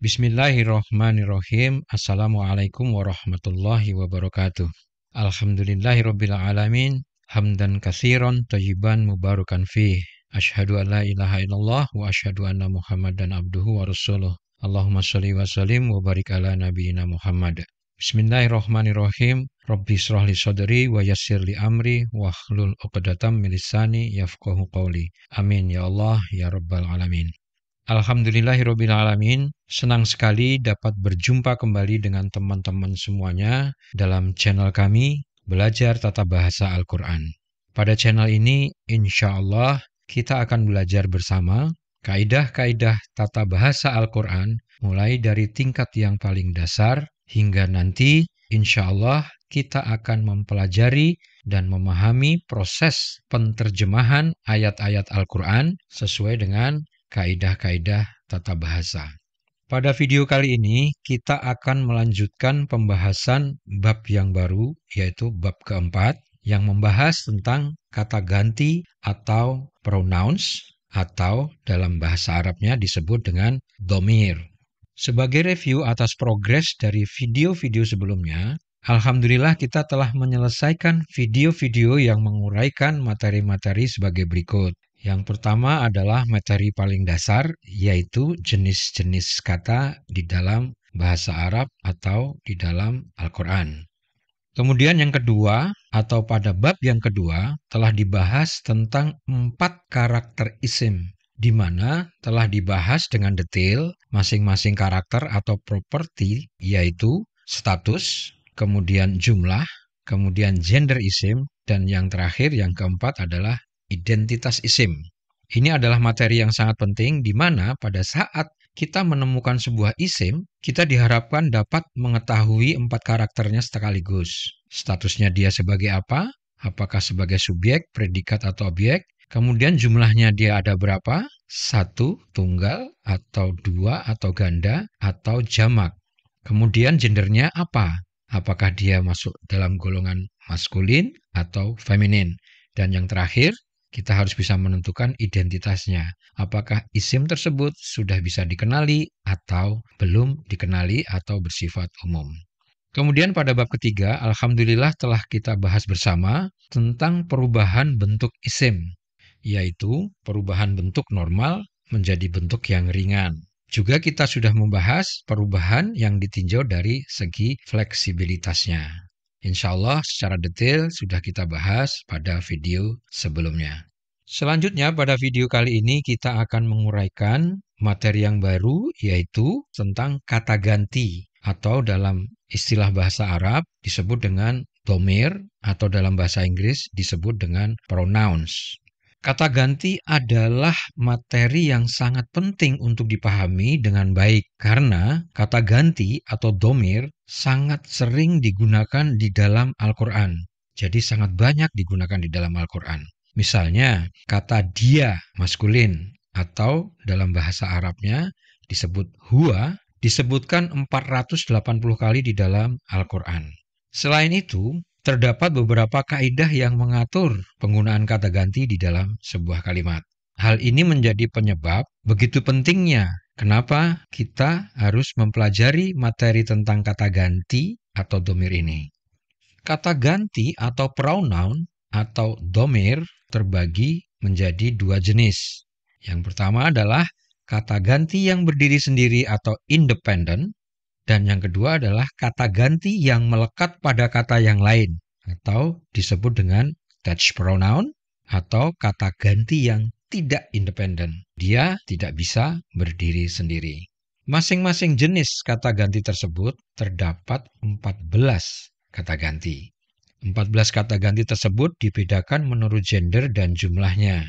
Bismillahirrahmanirrahim. Assalamualaikum warahmatullahi wabarakatuh. Alhamdulillahirabbil alamin. Hamdan katsiran thayyiban mubarakan fih. Asyhadu an la ilaha illallah wa asyhadu anna Muhammadan abduhu wa rasuluh. Allahumma shalli wa sallim wa barik ala nabiyyina Muhammad. Bismillahirrahmanirrahim. Rabbi shrah li sadri wa yassir li amri wa hlul 'uqdatam min lisani yafqahu qawli. Amin ya Allah ya rabbal alamin. Alhamdulillahirabbil alamin. Senang sekali dapat berjumpa kembali dengan teman-teman semuanya dalam channel kami Belajar Tata Bahasa Al-Quran. Pada channel ini insya Allah kita akan belajar bersama kaidah-kaidah tata bahasa Al-Quran mulai dari tingkat yang paling dasar hingga nanti insya Allah kita akan mempelajari dan memahami proses penterjemahan ayat-ayat Al-Quran sesuai dengan kaidah-kaidah tata bahasa. Pada video kali ini kita akan melanjutkan pembahasan bab yang baru, yaitu bab keempat yang membahas tentang kata ganti atau pronouns atau dalam bahasa Arabnya disebut dengan dhamir. Sebagai review atas progres dari video-video sebelumnya, alhamdulillah kita telah menyelesaikan video-video yang menguraikan materi-materi sebagai berikut. Yang pertama adalah materi paling dasar, yaitu jenis-jenis kata di dalam bahasa Arab atau di dalam Al-Quran. Kemudian yang kedua, atau pada bab yang kedua, telah dibahas tentang 4 karakter isim, di mana telah dibahas dengan detail masing-masing karakter atau properti, yaitu status, kemudian jumlah, kemudian gender isim, dan yang terakhir, yang keempat adalah identitas isim. Ini adalah materi yang sangat penting di mana pada saat kita menemukan sebuah isim, kita diharapkan dapat mengetahui 4 karakternya sekaligus. Statusnya dia sebagai apa? Apakah sebagai subjek, predikat, atau objek? Kemudian jumlahnya dia ada berapa? 1, tunggal, atau 2, atau ganda, atau jamak. Kemudian gendernya apa? Apakah dia masuk dalam golongan maskulin atau feminin? Dan yang terakhir, kita harus bisa menentukan identitasnya. Apakah isim tersebut sudah bisa dikenali atau belum dikenali atau bersifat umum. Kemudian pada bab ketiga, alhamdulillah telah kita bahas bersama tentang perubahan bentuk isim, yaitu perubahan bentuk normal menjadi bentuk yang ringan. Juga kita sudah membahas perubahan yang ditinjau dari segi fleksibilitasnya. Insya Allah secara detail sudah kita bahas pada video sebelumnya. Selanjutnya pada video kali ini kita akan menguraikan materi yang baru, yaitu tentang kata ganti atau dalam istilah bahasa Arab disebut dengan dhamir atau dalam bahasa Inggris disebut dengan pronouns. Kata ganti adalah materi yang sangat penting untuk dipahami dengan baik karena kata ganti atau dhamir sangat sering digunakan di dalam Al-Quran. Jadi sangat banyak digunakan di dalam Al-Quran. Misalnya kata dia maskulin atau dalam bahasa Arabnya disebut huwa disebutkan 480 kali di dalam Al-Quran. Selain itu, terdapat beberapa kaidah yang mengatur penggunaan kata ganti di dalam sebuah kalimat. Hal ini menjadi penyebab begitu pentingnya kenapa kita harus mempelajari materi tentang kata ganti atau dhamir ini. Kata ganti atau pronoun atau dhamir terbagi menjadi 2 jenis. Yang pertama adalah kata ganti yang berdiri sendiri atau independent. Dan yang kedua adalah kata ganti yang melekat pada kata yang lain atau disebut dengan attached pronoun atau kata ganti yang tidak independen. Dia tidak bisa berdiri sendiri. Masing-masing jenis kata ganti tersebut terdapat 14 kata ganti. 14 kata ganti tersebut dibedakan menurut gender dan jumlahnya.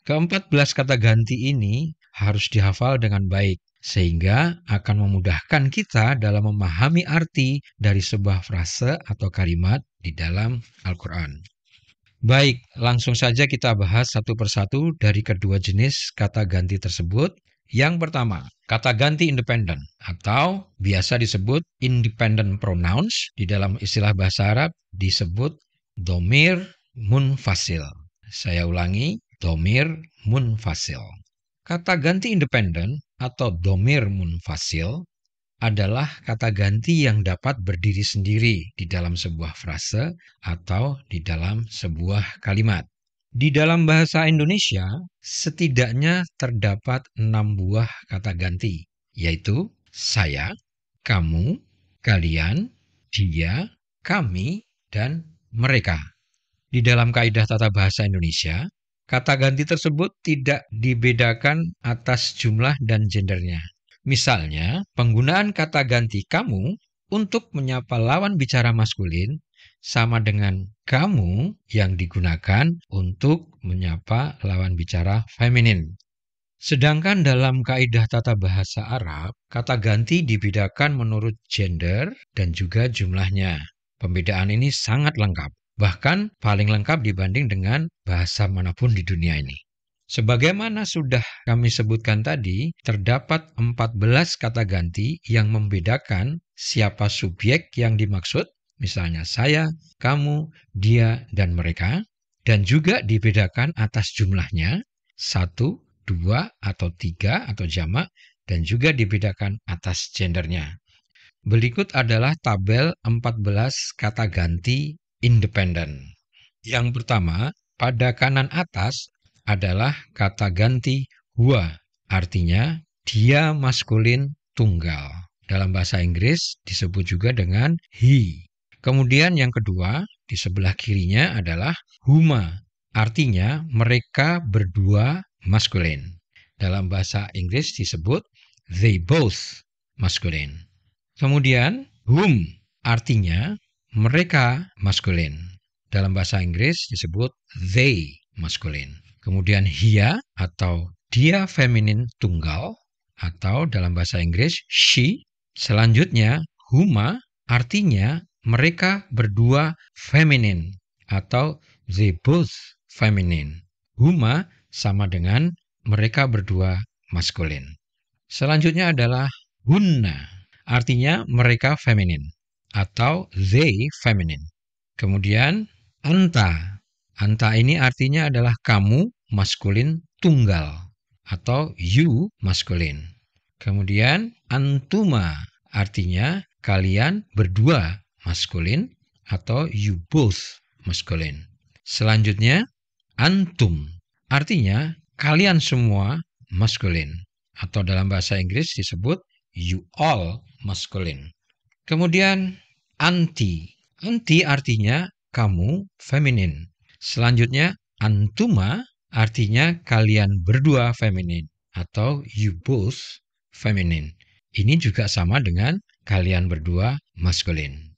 Ke-14 kata ganti ini harus dihafal dengan baik, sehingga akan memudahkan kita dalam memahami arti dari sebuah frase atau kalimat di dalam Al-Quran. Baik, langsung saja kita bahas satu persatu dari kedua jenis kata ganti tersebut. Yang pertama, kata ganti independen atau biasa disebut independent pronouns di dalam istilah bahasa Arab disebut dhamir munfasil. Saya ulangi, dhamir munfasil. Kata ganti independen atau dhamir munfasil adalah kata ganti yang dapat berdiri sendiri di dalam sebuah frase atau di dalam sebuah kalimat. Di dalam bahasa Indonesia, setidaknya terdapat 6 buah kata ganti, yaitu saya, kamu, kalian, dia, kami, dan mereka. Di dalam kaidah tata bahasa Indonesia, kata ganti tersebut tidak dibedakan atas jumlah dan gendernya. Misalnya, penggunaan kata ganti kamu untuk menyapa lawan bicara maskulin sama dengan kamu yang digunakan untuk menyapa lawan bicara feminin. Sedangkan dalam kaidah tata bahasa Arab, kata ganti dibedakan menurut gender dan juga jumlahnya. Pembedaan ini sangat lengkap, bahkan paling lengkap dibanding dengan bahasa manapun di dunia ini. Sebagaimana sudah kami sebutkan tadi, terdapat 14 kata ganti yang membedakan siapa subjek yang dimaksud, misalnya saya, kamu, dia, dan mereka, dan juga dibedakan atas jumlahnya, 1, 2, atau 3, atau jamak, dan juga dibedakan atas gendernya. Berikut adalah tabel 14 kata ganti independen. Yang pertama, pada kanan atas adalah kata ganti huwa, artinya dia maskulin tunggal. Dalam bahasa Inggris disebut juga dengan he. Kemudian yang kedua, di sebelah kirinya adalah huma, artinya mereka berdua maskulin. Dalam bahasa Inggris disebut they both maskulin. Kemudian whom, artinya mereka maskulin. Dalam bahasa Inggris disebut they maskulin. Kemudian hia atau dia feminin tunggal, atau dalam bahasa Inggris she. Selanjutnya huma, artinya mereka berdua feminin atau they both feminine. Huma sama dengan mereka berdua maskulin. Selanjutnya adalah hunna, artinya mereka feminin atau they feminine. Kemudian anta. Anta ini artinya adalah kamu maskulin tunggal atau you maskulin. Kemudian antuma artinya kalian berdua maskulin atau you both maskulin. Selanjutnya antum artinya kalian semua maskulin atau dalam bahasa Inggris disebut you all maskulin. Kemudian anti. Anti artinya kamu feminin. Selanjutnya antuma artinya kalian berdua feminin atau you both feminin. Ini juga sama dengan kalian berdua maskulin.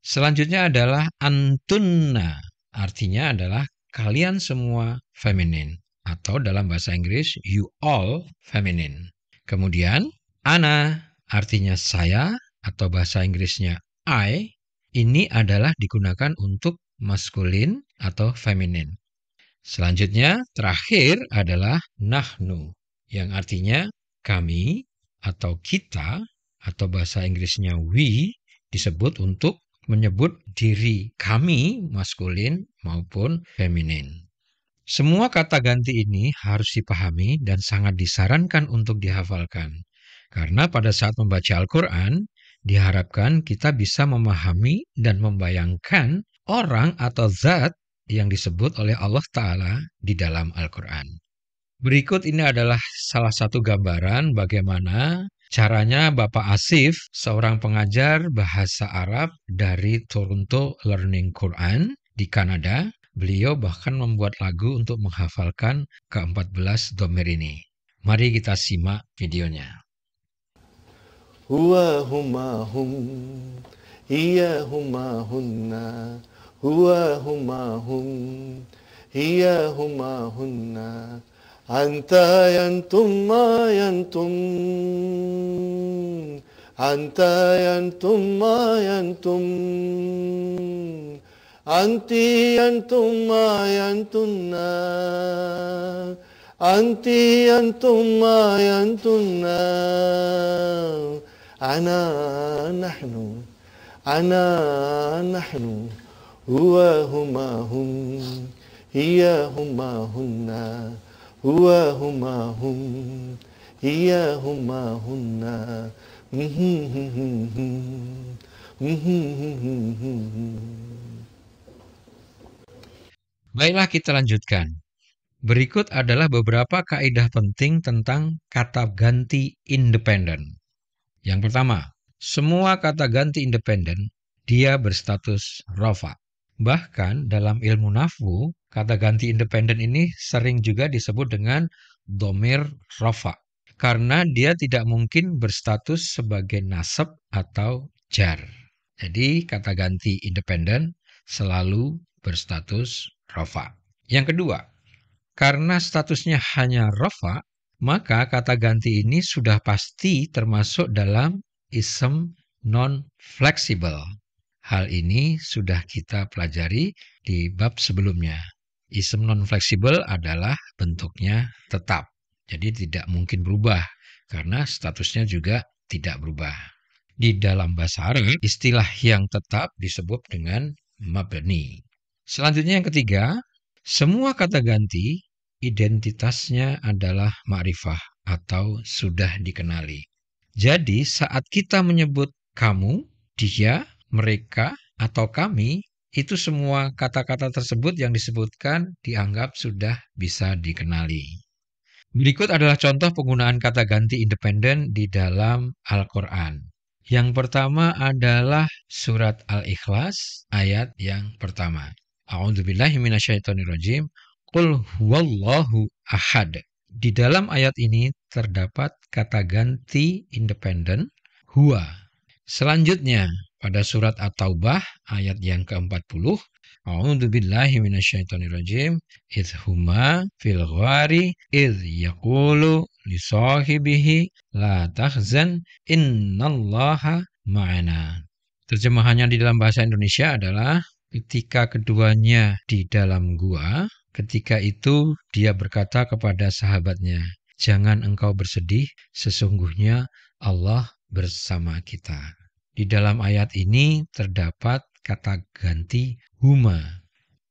Selanjutnya adalah antunna, artinya adalah kalian semua feminin atau dalam bahasa Inggris you all feminin. Kemudian ana artinya saya atau bahasa Inggrisnya I. Ini adalah digunakan untuk maskulin atau feminin. Selanjutnya, terakhir adalah nahnu, yang artinya kami atau kita, atau bahasa Inggrisnya we, disebut untuk menyebut diri kami maskulin maupun feminin. Semua kata ganti ini harus dipahami dan sangat disarankan untuk dihafalkan. Karena pada saat membaca Al-Quran, diharapkan kita bisa memahami dan membayangkan orang atau zat yang disebut oleh Allah Ta'ala di dalam Al-Quran. Berikut ini adalah salah satu gambaran bagaimana caranya Bapak Asif, seorang pengajar bahasa Arab dari Toronto Learning Quran di Kanada. Beliau bahkan membuat lagu untuk menghafalkan ke-14 dhamir ini. Mari kita simak videonya. Huwa huma hum, hiya huma hunna, huwa huma hum, hiya huma hunna, anta yantum ma yantum, anta yantum ma yantum, anti yantum ma yantunna, anti yantum ma yantunna, أنا نحن هو هما هم هي هما هن هو هما هم هي هما هن Baiklah, kita lanjutkan. Berikut adalah beberapa kaidah penting tentang kata ganti independen. Yang pertama, semua kata ganti independen dia berstatus rafa. Bahkan dalam ilmu nahwu, kata ganti independen ini sering juga disebut dengan dhamir rafa karena dia tidak mungkin berstatus sebagai nasab atau jar. Jadi kata ganti independen selalu berstatus rafa. Yang kedua, karena statusnya hanya rafa, maka kata ganti ini sudah pasti termasuk dalam ism non-fleksibel. Hal ini sudah kita pelajari di bab sebelumnya. Ism non-fleksibel adalah bentuknya tetap. Jadi tidak mungkin berubah karena statusnya juga tidak berubah. Di dalam bahasa Arab, istilah yang tetap disebut dengan mabni. Selanjutnya yang ketiga, semua kata ganti identitasnya adalah ma'rifah atau sudah dikenali. Jadi saat kita menyebut kamu, dia, mereka, atau kami, itu semua kata-kata tersebut yang disebutkan dianggap sudah bisa dikenali. Berikut adalah contoh penggunaan kata ganti independen di dalam Al-Quran. Yang pertama adalah surat Al-Ikhlas ayat yang pertama. A'udzubillahi minasyaitonirrajim. Qul huwallahu ahad. Di dalam ayat ini terdapat kata ganti independen huwa. Selanjutnya pada surat At-Taubah ayat yang ke-40. A'udzubillahi minasyaitonirrajim. Idh huma fil ghari idh yaqulu li sahibihi la tahzan innallaha ma'ana. Terjemahannya di dalam bahasa Indonesia adalah ketika keduanya di dalam gua, ketika itu dia berkata kepada sahabatnya, "Jangan engkau bersedih, sesungguhnya Allah bersama kita." Di dalam ayat ini terdapat kata ganti huma.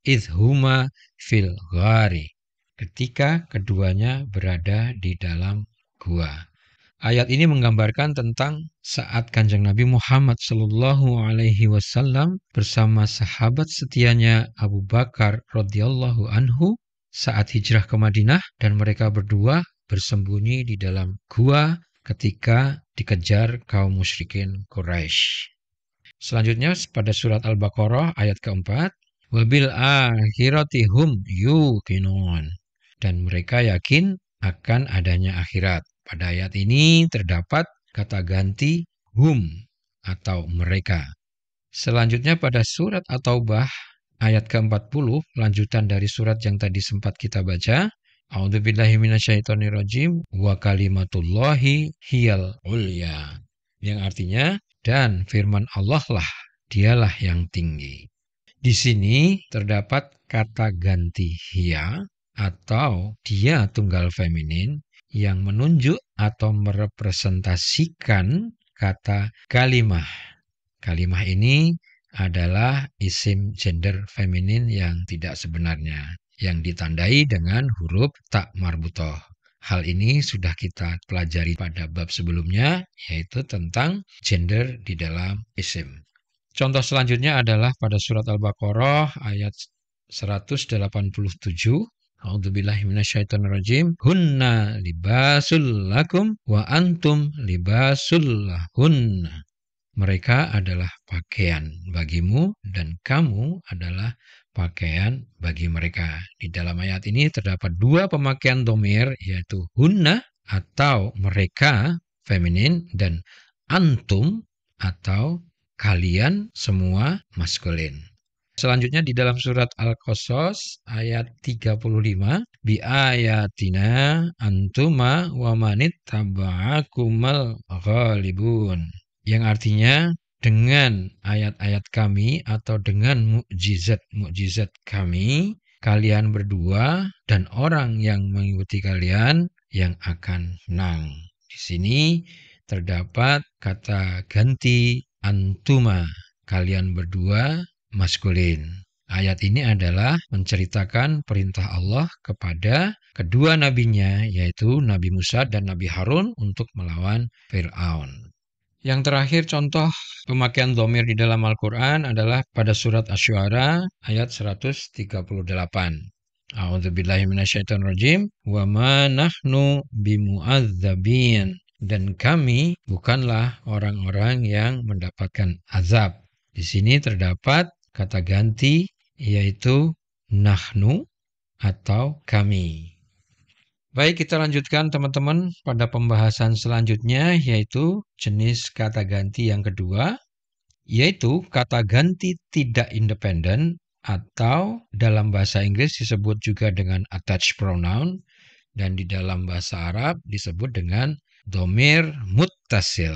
Idh huma fil ghari. Ketika keduanya berada di dalam gua. Ayat ini menggambarkan tentang saat Kanjeng Nabi Muhammad SAW bersama sahabat setianya Abu Bakar radhiyallahu anhu saat hijrah ke Madinah dan mereka berdua bersembunyi di dalam gua ketika dikejar kaum musyrikin Quraisy. Selanjutnya pada surat Al-Baqarah ayat keempat, wabil akhirati hum yuqinun, dan mereka yakin akan adanya akhirat. Pada ayat ini terdapat kata ganti hum atau mereka. Selanjutnya pada surat At-Taubah ayat ke-40, lanjutan dari surat yang tadi sempat kita baca. A'udzubillahi minasyaitonirrajim wa kalimatullahi hiyal ulya. Yang artinya, dan firman Allah lah, dialah yang tinggi. Di sini terdapat kata ganti hiya atau dia tunggal feminin yang menunjuk atau merepresentasikan kata kalimah. Kalimah ini adalah isim gender feminin yang tidak sebenarnya, yang ditandai dengan huruf ta marbutoh. Hal ini sudah kita pelajari pada bab sebelumnya, yaitu tentang gender di dalam isim. Contoh selanjutnya adalah pada surat Al-Baqarah ayat 187. A'udzubillahi minasyaitonirrajim. Hunna libasul lakum wa antum libasul lahunna. Mereka adalah pakaian bagimu dan kamu adalah pakaian bagi mereka. Di dalam ayat ini terdapat dua pemakaian dhamir, yaitu hunna atau mereka feminin dan antum atau kalian semua maskulin. Selanjutnya di dalam surat Al-Qasas ayat 35, bi ayatina antuma wa manit taba'akumal ghalibun. Yang artinya dengan ayat-ayat kami atau dengan mukjizat-mukjizat kami, kalian berdua dan orang yang mengikuti kalian yang akan menang. Di sini terdapat kata ganti antuma, kalian berdua maskulin. Ayat ini adalah menceritakan perintah Allah kepada kedua nabinya, yaitu Nabi Musa dan Nabi Harun untuk melawan Fir'aun. Yang terakhir contoh pemakaian dhamir di dalam Al-Quran adalah pada surat Asy-Syu'ara ayat 138. A'udzubillahi minasyaitonirrajim. Wa ma nahnu bimu'adzabin. Dan kami bukanlah orang-orang yang mendapatkan azab. Di sini terdapat kata ganti yaitu nahnu atau kami. Baik, kita lanjutkan teman-teman pada pembahasan selanjutnya, yaitu jenis kata ganti yang kedua, yaitu kata ganti tidak independen atau dalam bahasa Inggris disebut juga dengan attached pronoun dan di dalam bahasa Arab disebut dengan dhamir muttasil.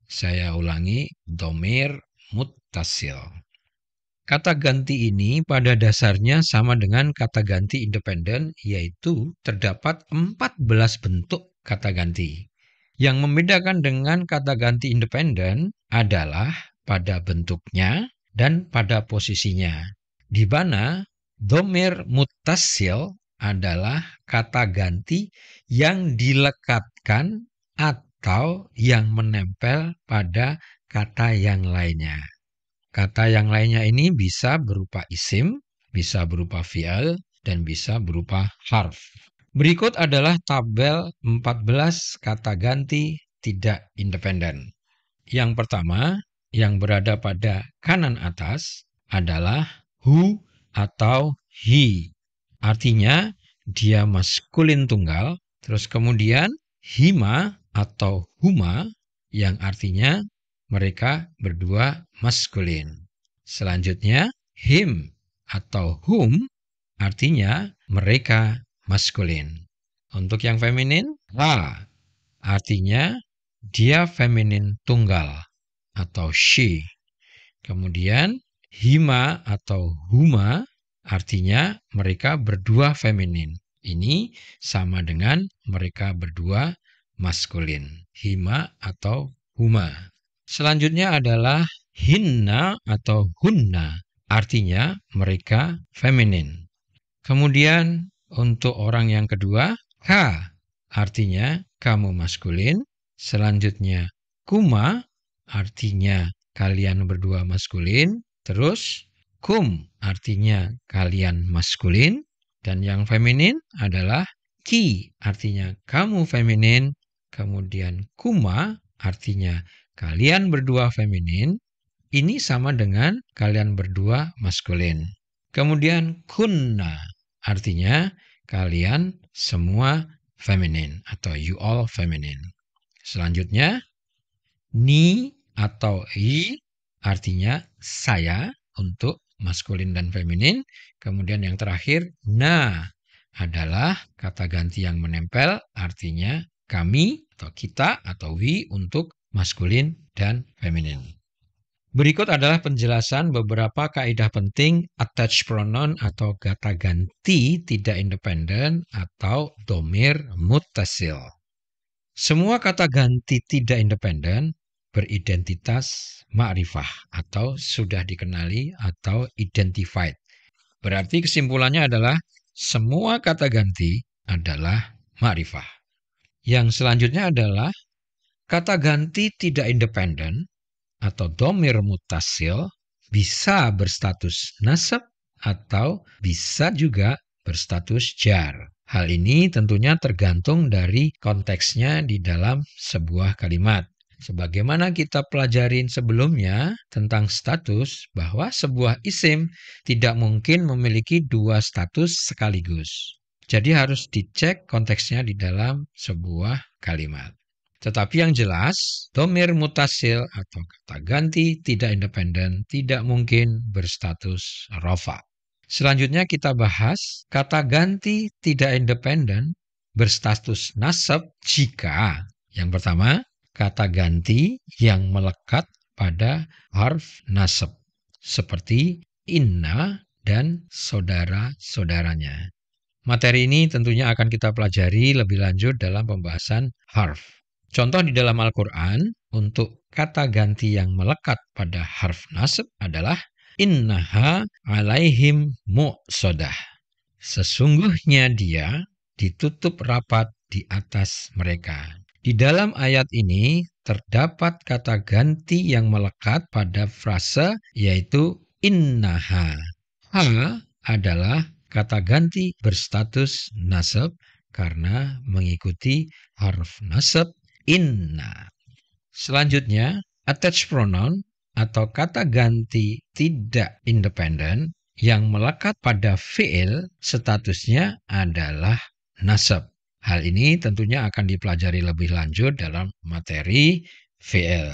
Saya ulangi, dhamir muttasil. Kata ganti ini pada dasarnya sama dengan kata ganti independen, yaitu terdapat 14 bentuk kata ganti. Yang membedakan dengan kata ganti independen adalah pada bentuknya dan pada posisinya. Di mana dhamir muttasil adalah kata ganti yang dilekatkan atau yang menempel pada kata yang lainnya. Kata yang lainnya ini bisa berupa isim, bisa berupa fi'il, dan bisa berupa harf. Berikut adalah tabel 14 kata ganti tidak independen. Yang pertama, yang berada pada kanan atas adalah who atau he. Artinya, dia maskulin tunggal. Terus kemudian, hima atau huma, yang artinya mereka berdua maskulin. Selanjutnya, him atau whom artinya mereka maskulin. Untuk yang feminin, ha artinya dia feminin tunggal atau she. Kemudian, hima atau huma artinya mereka berdua feminin. Ini sama dengan mereka berdua maskulin. Hima atau huma. Selanjutnya adalah hinna atau hunna, artinya mereka feminin. Kemudian untuk orang yang kedua, ka, artinya kamu maskulin. Selanjutnya kuma, artinya kalian berdua maskulin. Terus kum, artinya kalian maskulin. Dan yang feminin adalah ki, artinya kamu feminin. Kemudian kuma, artinya kalian berdua feminin, ini sama dengan kalian berdua maskulin. Kemudian kunna, artinya kalian semua feminin atau you all feminin. Selanjutnya, ni atau i, artinya saya untuk maskulin dan feminin. Kemudian yang terakhir, na adalah kata ganti yang menempel, artinya kami atau kita atau we untuk maskulin dan feminin. Berikut adalah penjelasan beberapa kaidah penting attached pronoun atau kata ganti tidak independen atau dhamir muttasil. Semua kata ganti tidak independen beridentitas ma'rifah atau sudah dikenali atau identified. Berarti kesimpulannya adalah semua kata ganti adalah ma'rifah. Yang selanjutnya adalah kata ganti tidak independen atau dhamir muttasil bisa berstatus nasab atau bisa juga berstatus jar. Hal ini tentunya tergantung dari konteksnya di dalam sebuah kalimat. Sebagaimana kita pelajarin sebelumnya tentang status bahwa sebuah isim tidak mungkin memiliki dua status sekaligus. Jadi harus dicek konteksnya di dalam sebuah kalimat. Tetapi yang jelas, dhamir muttasil atau kata ganti tidak independen tidak mungkin berstatus rafa. Selanjutnya kita bahas kata ganti tidak independen berstatus nasab jika yang pertama, kata ganti yang melekat pada harf nasab seperti inna dan saudara-saudaranya. Materi ini tentunya akan kita pelajari lebih lanjut dalam pembahasan harf. Contoh di dalam Al-Quran untuk kata ganti yang melekat pada harf nasab adalah innaha alaihim mu'sodah. Sesungguhnya dia ditutup rapat di atas mereka. Di dalam ayat ini terdapat kata ganti yang melekat pada frase yaitu innaha. Ha adalah kata ganti berstatus nasab karena mengikuti huruf nasab inna. Selanjutnya, attached pronoun atau kata ganti tidak independen yang melekat pada fi'il statusnya adalah nasab. Hal ini tentunya akan dipelajari lebih lanjut dalam materi fi'il.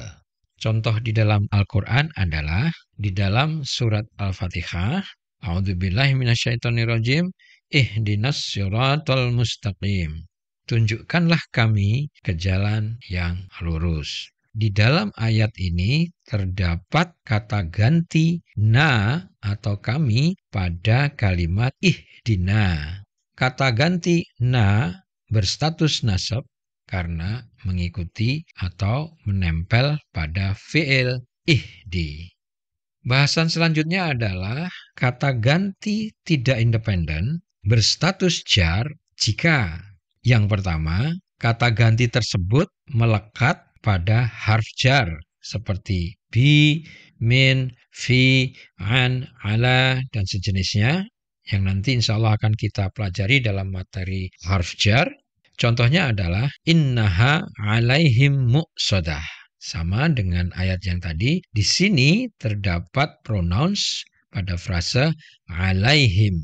Contoh di dalam Al-Quran adalah di dalam surat Al-Fatihah, A'udzubillahi minasyaitonirrajim, ihdinas siratal mustaqim. Tunjukkanlah kami ke jalan yang lurus. Di dalam ayat ini terdapat kata ganti na atau kami pada kalimat ihdina. Kata ganti na berstatus nasab karena mengikuti atau menempel pada fi'il ihdi. Bahasan selanjutnya adalah kata ganti tidak independen berstatus jar jika yang pertama, kata ganti tersebut melekat pada harf jar seperti bi, min, fi, an, ala, dan sejenisnya yang nanti insya Allah akan kita pelajari dalam materi harf jar. Contohnya adalah innaha alaihim muqsadah. Sama dengan ayat yang tadi, di sini terdapat pronouns pada frase alaihim.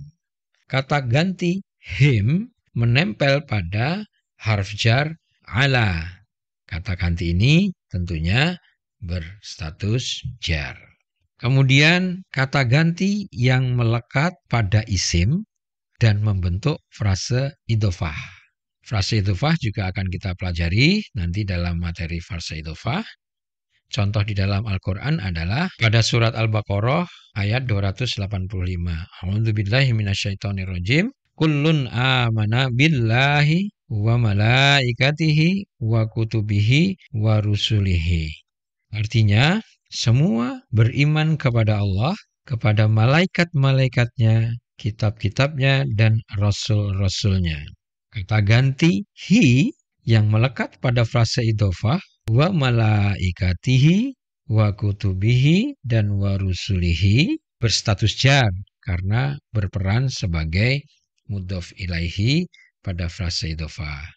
Kata ganti him menempel pada harf jar ala. Kata ganti ini tentunya berstatus jar. Kemudian kata ganti yang melekat pada isim dan membentuk frase idhofah. Frase idhofah juga akan kita pelajari nanti dalam materi frase idhofah. Contoh di dalam Al-Quran adalah pada surat Al-Baqarah ayat 285. A'udzubillahi minasyaitonirrajim. Kullun amana billahi wa malaikatihi wa kutubihi wa rusulihi. Artinya, semua beriman kepada Allah, kepada malaikat-malaikatnya, kitab-kitabnya, dan rasul-rasulnya. Kata ganti hi yang melekat pada frase idhofah wa malaikatihi wa kutubihi dan wa rusulihi berstatus jar karena berperan sebagai mudhof ilaihi pada frase idhofah.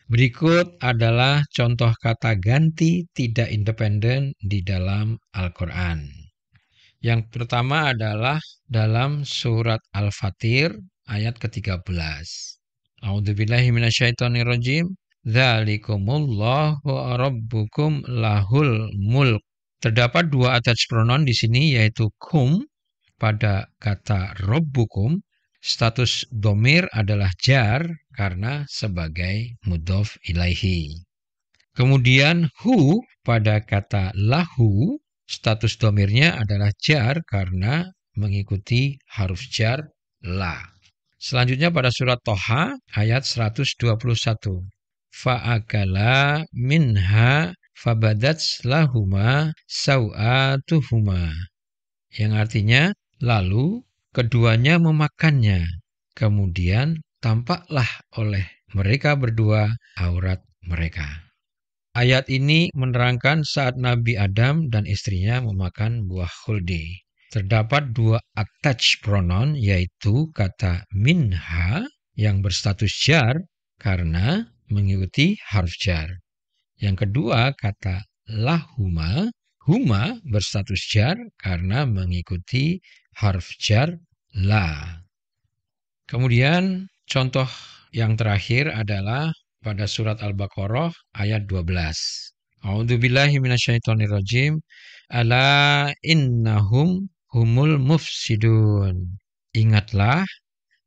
Berikut adalah contoh kata ganti tidak independen di dalam Al-Quran. Yang pertama adalah dalam surat Al-Fatir ayat ke-13. A'udzubillahi minasyaitonirrajim. Dzalikumullahu rabbukum lahul mulk. Terdapat dua attached pronoun di sini yaitu kum pada kata rabbukum. Status domir adalah jar karena sebagai mudhof ilaihi. Kemudian hu pada kata lahu, status domirnya adalah jar karena mengikuti huruf jar la. Selanjutnya pada surat Toha ayat 121. Fa'akala minha fabadat lahuma sawatuhuma. Yang artinya, lalu keduanya memakannya. Kemudian tampaklah oleh mereka berdua aurat mereka. Ayat ini menerangkan saat Nabi Adam dan istrinya memakan buah khuldi. Terdapat dua attached pronoun yaitu kata minha yang berstatus jar karena mengikuti harf jar. Yang kedua kata lahuma, huma berstatus jar karena mengikuti harf jar la. Kemudian contoh yang terakhir adalah pada surat Al-Baqarah ayat 12. A'udzubillahi minasyaitonirrajim. Ala innahum humul mufsidun. Ingatlah,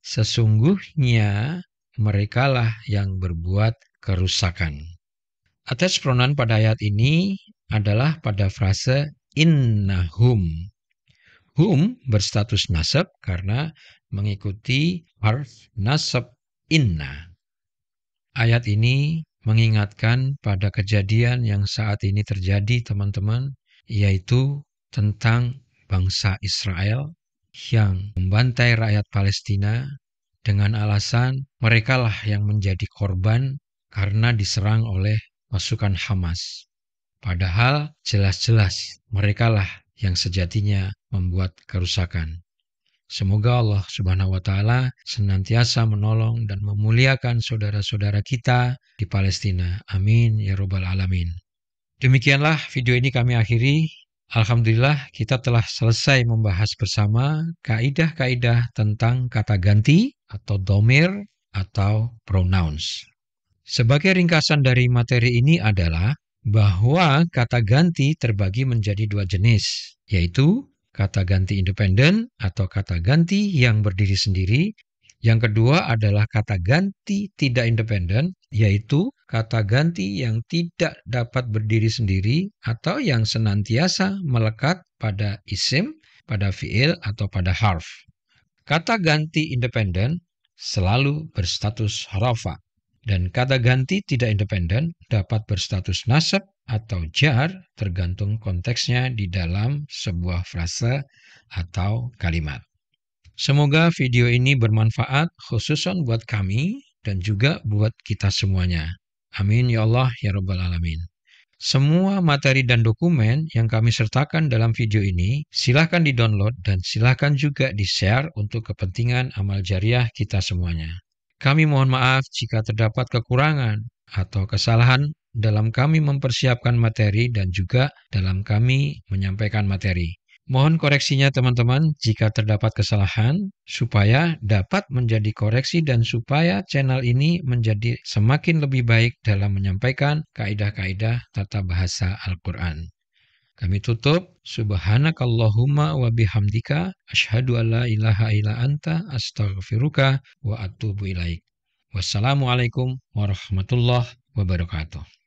sesungguhnya merekalah yang berbuat kerusakan. Attached pronoun pada ayat ini adalah pada frase innahum. Hum berstatus nasab karena mengikuti harf nasab inna. Ayat ini mengingatkan pada kejadian yang saat ini terjadi, teman-teman, yaitu tentang bangsa Israel yang membantai rakyat Palestina dengan alasan merekalah yang menjadi korban karena diserang oleh pasukan Hamas. Padahal jelas-jelas merekalah yang sejatinya membuat kerusakan. Semoga Allah Subhanahu wa Ta'ala senantiasa menolong dan memuliakan saudara-saudara kita di Palestina. Amin ya Rabbal 'Alamin. Demikianlah video ini kami akhiri. Alhamdulillah kita telah selesai membahas bersama kaidah-kaidah tentang kata ganti atau dhamir atau pronouns. Sebagai ringkasan dari materi ini adalah bahwa kata ganti terbagi menjadi dua jenis, yaitu kata ganti independen atau kata ganti yang berdiri sendiri. Yang kedua adalah kata ganti tidak independen, yaitu kata ganti yang tidak dapat berdiri sendiri atau yang senantiasa melekat pada isim, pada fiil, atau pada harf. Kata ganti independen selalu berstatus rafa. Dan kata ganti tidak independen dapat berstatus nasab atau jar tergantung konteksnya di dalam sebuah frase atau kalimat. Semoga video ini bermanfaat khususan buat kami dan juga buat kita semuanya. Amin ya Allah ya Rabbal 'Alamin. Semua materi dan dokumen yang kami sertakan dalam video ini silakan di-download dan silakan juga di-share untuk kepentingan amal jariah kita semuanya. Kami mohon maaf jika terdapat kekurangan atau kesalahan dalam kami mempersiapkan materi dan juga dalam kami menyampaikan materi. Mohon koreksinya teman-teman jika terdapat kesalahan supaya dapat menjadi koreksi dan supaya channel ini menjadi semakin lebih baik dalam menyampaikan kaidah-kaidah tata bahasa Al-Quran. Kami tutup, subhanakallahumma wa bihamdika, asyhadu an la ilaha illa anta, astaghfiruka wa atubu ilaik. Wassalamualaikum warahmatullahi wabarakatuh.